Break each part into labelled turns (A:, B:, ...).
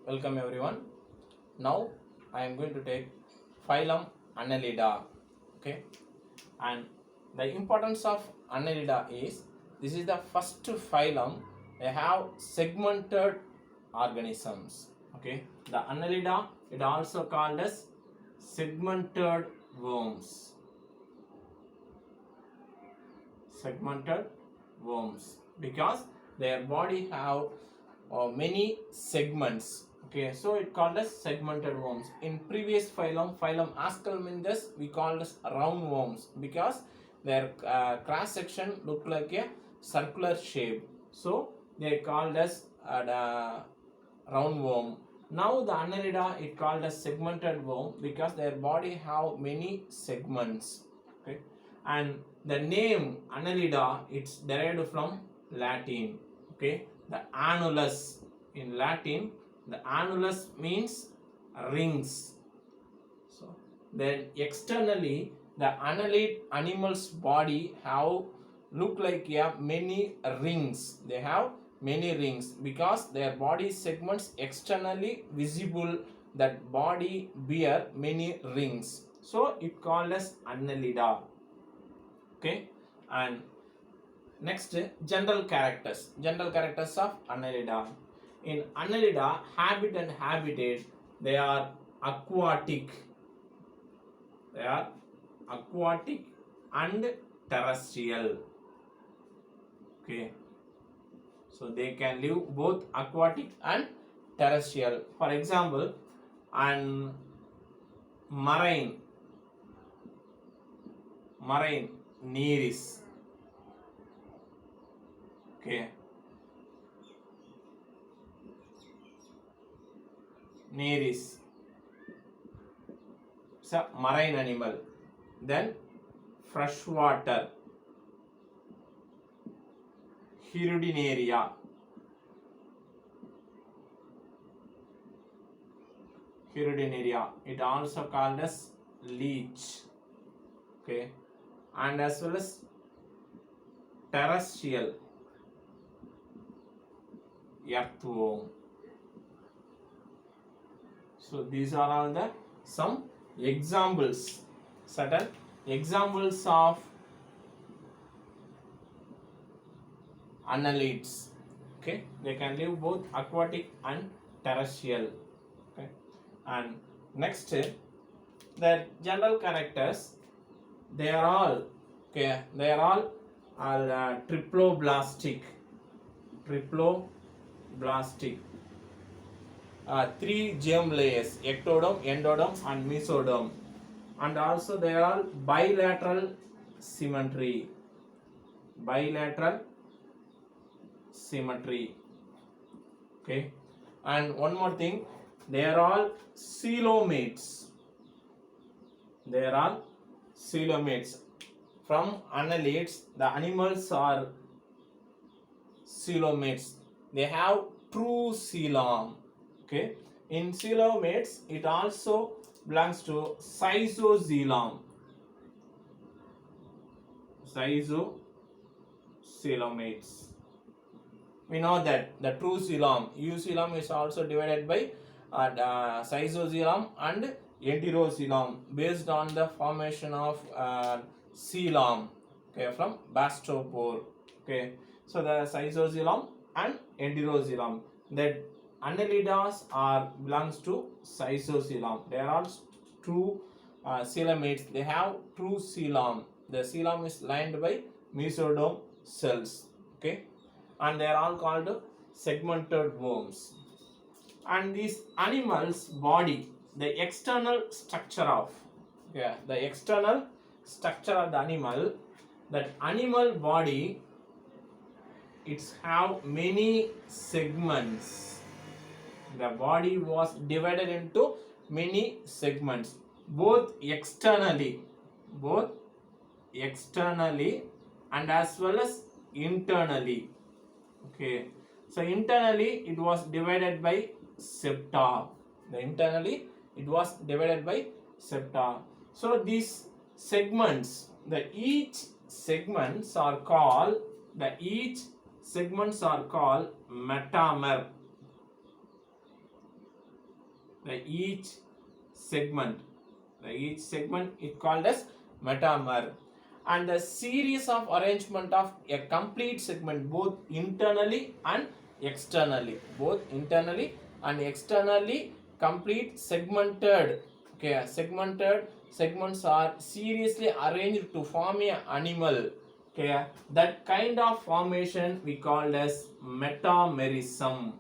A: Welcome everyone. Now I am going to take phylum Annelida. Okay, and the importance of Annelida is this is the first phylum. They have segmented organisms. Okay, the Annelida it also called as segmented worms. Segmented worms because their body have many segments. Okay, so it called as segmented worms. In previous phylum Ascomynthus, we called as round worms because their cross section looked like a circular shape. So they called as round worm. Now the Annelida it called as segmented worm because their body have many segments. Okay, and the name Annelida it's derived from Latin. Okay, the annulus in Latin, the annulus means rings. So then externally the annelid animal's body have look like many rings. They have many rings because their body segments externally visible, that body bear many rings. So it called as Annelida. Okay, and next, general characters. General characters of Annelida. In Annelida, habit and habitat, they are aquatic. They are aquatic and terrestrial. Okay. So they can live both aquatic and terrestrial. For example, and marine Nereis. Okay. Nereis. It's a marine animal. Then freshwater. Hirudinaria. It also called as leech. Okay. And as well as terrestrial earthworm. So these are all the some examples, certain examples of annelids. Okay, they can live both aquatic and terrestrial. Okay, and next the general characters, they are all triploblastic. Three germ layers, ectoderm, endoderm and mesoderm, and also they are all bilateral symmetry. Okay, and one more thing, they are all coelomates. From annelids, the animals are coelomates. They have true coelom. Okay, in coelomates it also belongs to schizocoelom. Coelomates. We know that the true coelom, eucoelom is also divided by schizocoelom and enterocoelom based on the formation of coelom, okay, from bastopore. Okay, so the schizocoelom and enterocoelom, that annelidas are belongs to schizocoelom. They are all true coelomates. They have true coelom. The coelom is lined by mesoderm cells. Okay, and they are all called segmented worms. And these animals body, the external structure of the animal, that animal body it's have many segments. The body was divided into many segments, both externally and as well as internally. Okay, so internally it was divided by septa. So these segments, each segments are called metamer. like each segment, it called as metamer. And the series of arrangement of a complete segment, both internally and externally, complete segmented. Okay, segmented segments are seriously arranged to form a animal. Okay, that kind of formation we called as metamerism.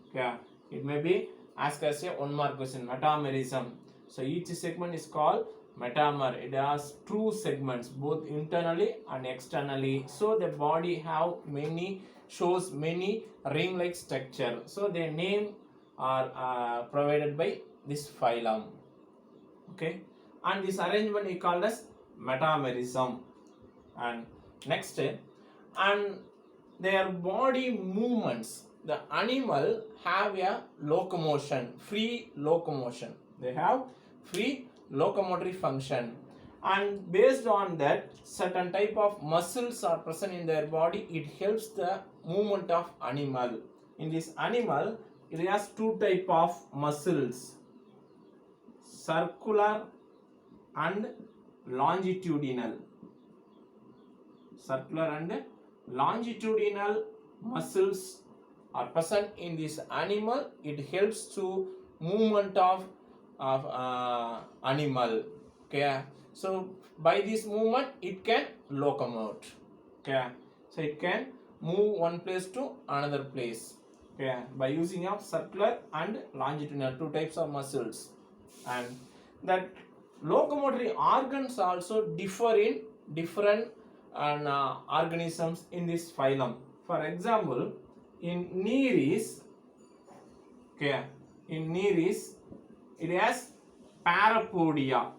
A: Okay, it may be asked as a one mark question. Metamerism. So each segment is called metamer. It has two segments, both internally and externally. So the body shows many ring-like structure. So their name are provided by this phylum. Okay, and this arrangement is called as metamerism. And next, and their body movements, the animal have a locomotion, free locomotion. They have free locomotory function, and based on that, certain type of muscles are present in their body. It helps the movement of animal. In this animal, it has two type of muscles, circular and longitudinal. Circular and longitudinal muscles are present in this animal. It helps to movement of animal. Okay, so by this movement it can locomote. Okay, so it can move one place to another place. Okay, by using of circular and longitudinal, two types of muscles. And that locomotory organs also differ in different organisms in this phylum. For example, in Nereis, okay, it has parapodia.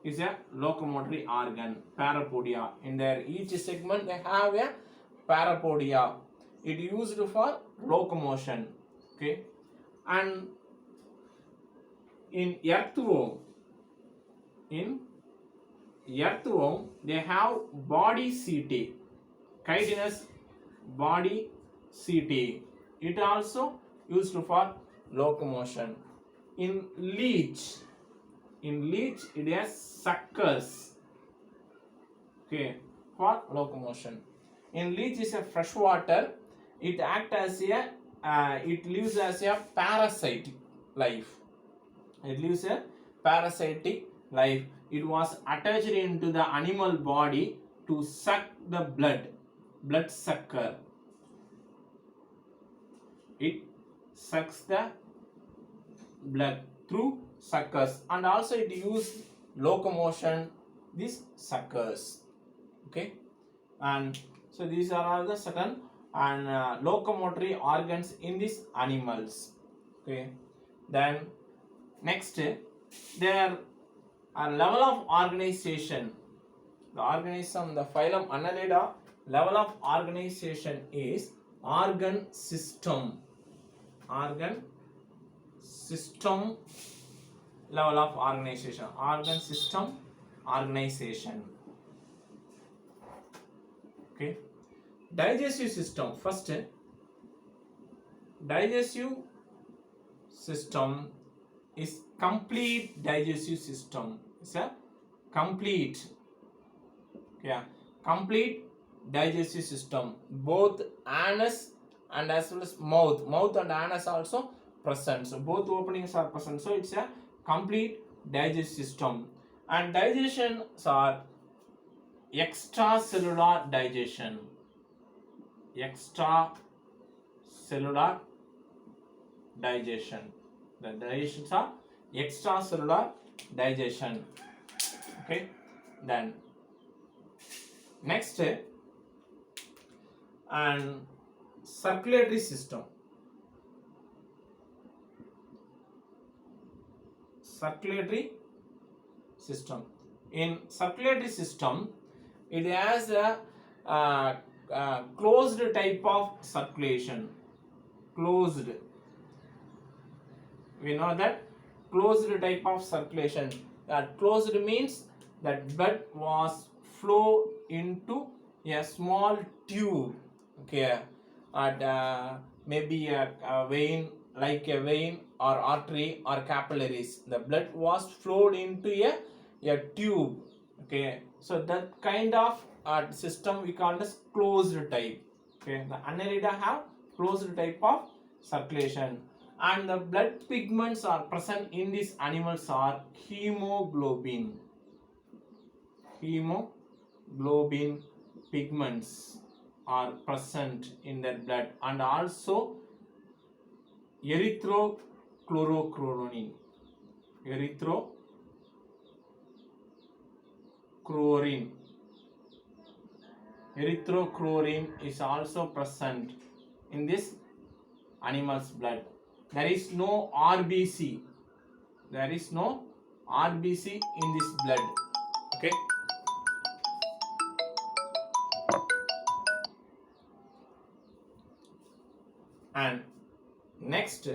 A: Is a locomotory organ. Parapodia. In their each segment they have a parapodia. It used for locomotion. Okay, and in earthworm, they have body CT, chitinous body CT. It also used for locomotion. In leech, it has suckers, okay, for locomotion. In leech is a freshwater. It acts as a it lives as a parasitic life. It lives a parasitic life. It was attached into the animal body to suck the blood sucker. It sucks the blood through suckers, and also it used locomotion, these suckers. Okay, and so these are all the certain and locomotory organs in these animals. Okay, then next, there are level of organization. The organism, the phylum Annelida, level of organization is organ system. Organ system level of organization. Organ system organization. Okay. Digestive system. First, digestive system is complete digestive system. It's a complete, yeah, complete digestive system. Both anus and as well as mouth and anus also present. So both openings are present. So it's a complete digestive system. And digestions are extracellular digestion. Extracellular digestion. The digestions are extracellular digestion. Okay, then next, and circulatory system. Circulatory system. In circulatory system, it has a closed type of circulation. Closed. We know that closed type of circulation. That closed means that blood was flow into a small tube. Okay, at maybe a vein, like a vein or artery or capillaries. The blood was flowed into a tube. Okay, so that kind of system we call as closed type. Okay, the Annelida have closed type of circulation, and the blood pigments are present in these animals are hemoglobin. Hemoglobin pigments are present in their blood, and also erythrochlorochronin. Erythrochlorine. Erythrochlorine is also present in this animal's blood. There is no RBC. There is no RBC in this blood. Okay. And next,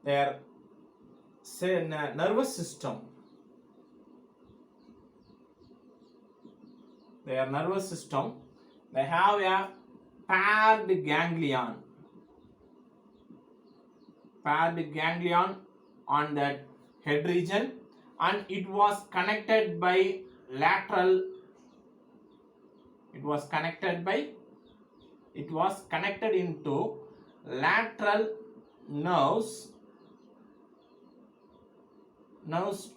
A: their nervous system. Their nervous system, they have a paired ganglion. Paired ganglion on that head region, and it was connected by lateral. It was connected into lateral nerves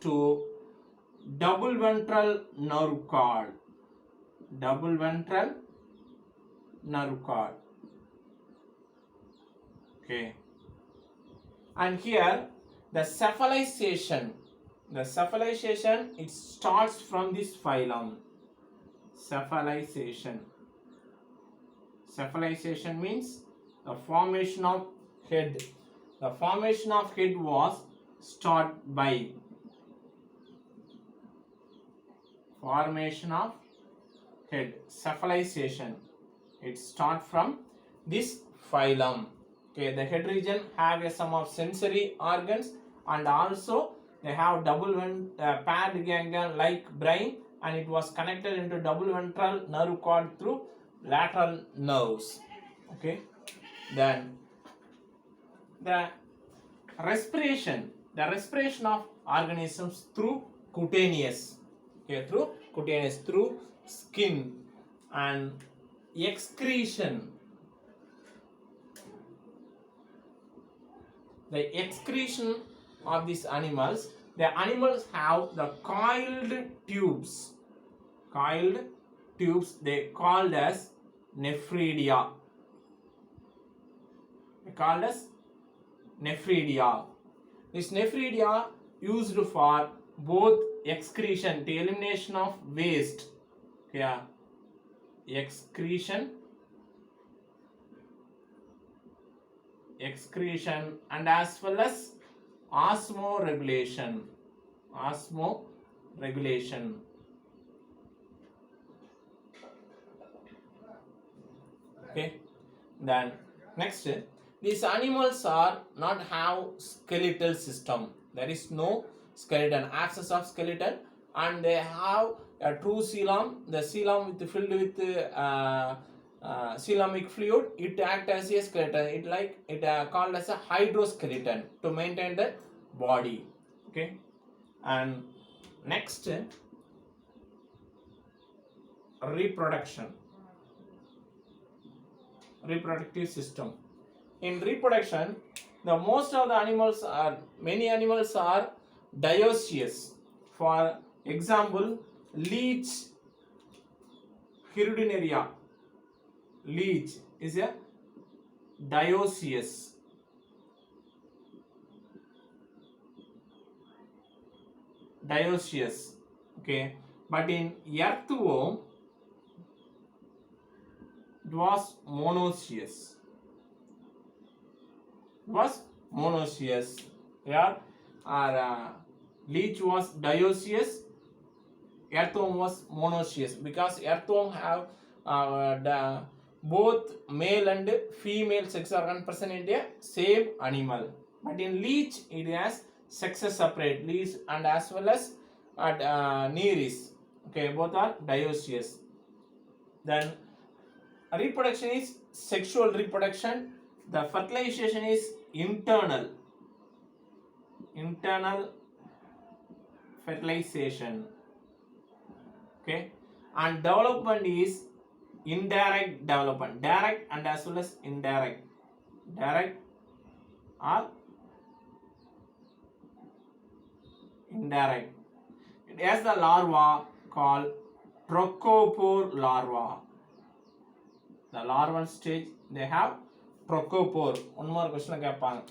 A: to double ventral nerve cord. Double ventral nerve cord. Okay. And here the cephalization. It starts from this phylum. Cephalization means the formation of head. The formation of head was start by formation of head. Cephalization, it starts from this phylum. Okay, the head region have a sum of sensory organs, and also they have double paired ganglion like brain, and it was connected into double ventral nerve cord through lateral nerves. Okay, then the respiration of organisms through cutaneous. Okay, through skin, and excretion. The excretion of these animals, the animals have the coiled tubes. They called as nephridia. This nephridia used for both excretion, the elimination of waste. Yeah, excretion, and as well as osmoregulation. Okay, then next, these animals are not have skeletal system. There is no skeleton, absence of skeleton, and they have a true coelom. The coelom filled with coelomic fluid. It acts as a skeleton. It called as a hydroskeleton to maintain the body. Okay, and next, reproductive system. In reproduction, many animals are dioecious. For example, leech, Hirudinaria. Leech is a dioecious. Okay, but in earthworm, it was monoecious. Yeah, leech was dioecious, earthworm was monoecious, because earthworm have both male and female sex organ present in the same animal, but in leech it has sexes separate, leech and as well as nereis. Okay, both are dioecious. Then Reproduction is sexual reproduction. The fertilization is internal fertilization. Okay, and development is indirect development, direct and as well as indirect, direct or indirect. It has the larva called trochopore larva. The larval stage they have trochopore. One more question கேட்பாங்க.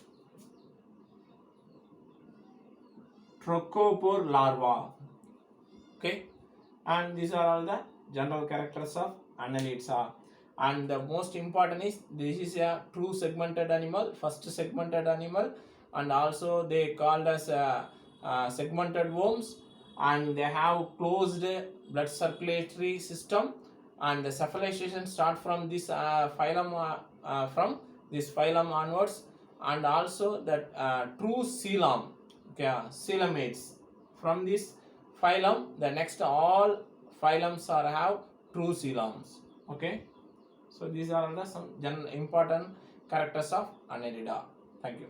A: Trochopore larva. Okay, and these are all the general characters of Annelida. And the most important is this is a true segmented animal, first segmented animal, and also they called as segmented worms, and they have closed blood circulatory system, and the cephalization start from this phylum from this phylum onwards, and also that true coelom, okay, coelomates from this phylum. The next all phylums are have true coeloms. Okay, so these are the some important characters of Annelida. Thank you.